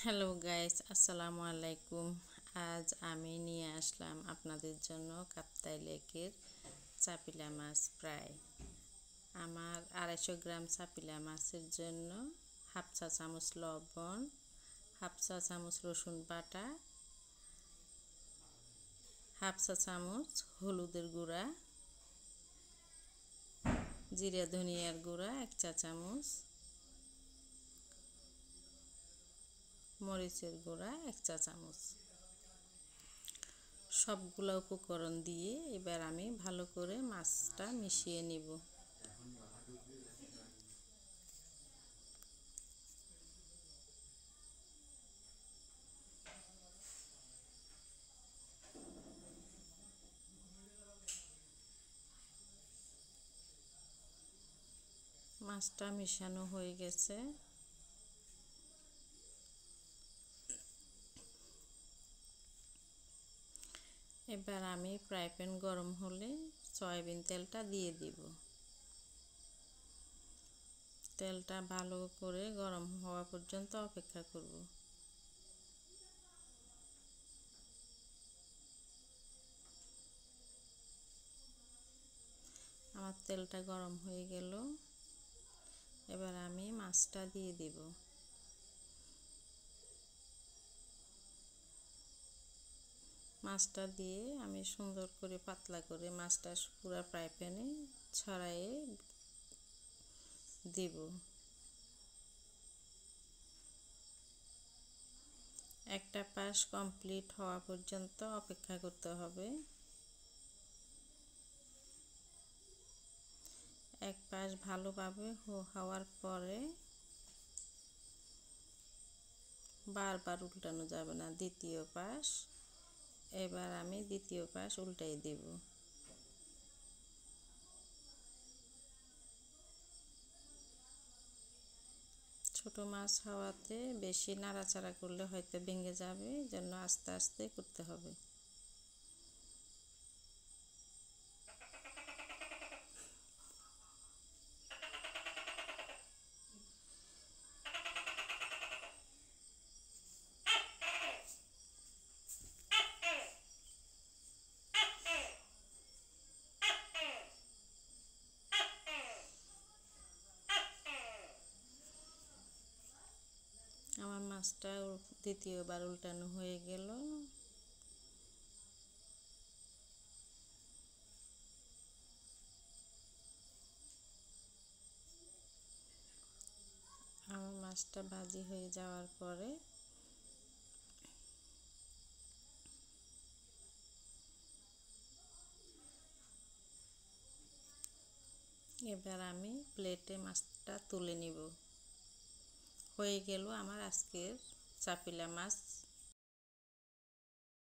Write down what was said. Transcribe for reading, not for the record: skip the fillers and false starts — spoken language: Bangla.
হ্যালো গাইস, আসসালামু আলাইকুম। আজ আমি নিয়ে আসলাম আপনাদের জন্য কাপ্তাই লেকের চাপিলা মাছ ফ্রাই। আমার 250 গ্রাম চাপিলা মাছের জন্য হাফ চা চামচ লবণ, হাফ চা চামচ রসুন বাটা, হাফ চা চামচ হলুদের গুঁড়া, জিরা ধনিয়ার গুঁড়া 1 চা চামচ, মরিচের গুঁড়া 1 চা চামচ। সবগুলো উপকরণ দিয়ে এবার আমি ভালো করে মাছটা মিশিয়ে নিব। মাছটা মিশানো হয়ে গেছে। এবার আমি ফ্রাই প্যান গরম হলে সয়াবিন তেলটা দিয়ে দিব। তেলটা ভালো করে গরম হওয়া পর্যন্ত অপেক্ষা করব। আমার তেলটা গরম হয়ে গেল। এবার আমি মাছটা দিয়ে দিব। মাছটা দিয়ে আমি সুন্দর করে পাতলা করে মাছটা পুরো ফ্রাই প্যানে ছড়াইয়ে দিব। একটা পাশ কমপ্লিট হওয়া পর্যন্ত অপেক্ষা করতে হবে। এক পাশ ভালোভাবে হওয়ার পরে বারবার উল্টানো যাবে না, দ্বিতীয় পাশ। এবার আমি দ্বিতীয় পাশ উল্টাই দেব। ছোট মাছ হওয়াতে বেশি নাড়াচাড়া করলে হয়তো ভেঙে যাবে, জন্য আস্তে আস্তে করতে হবে। আমার মাছটা দ্বিতীয়বার উল্টানো হয়ে গেল। আমার মাছটা ভাজি হয়ে যাওয়ার পরে এবার আমি প্লেটে মাছটা তুলে নিব। হয়ে গেল আমার আজকের চাপিলা মাছ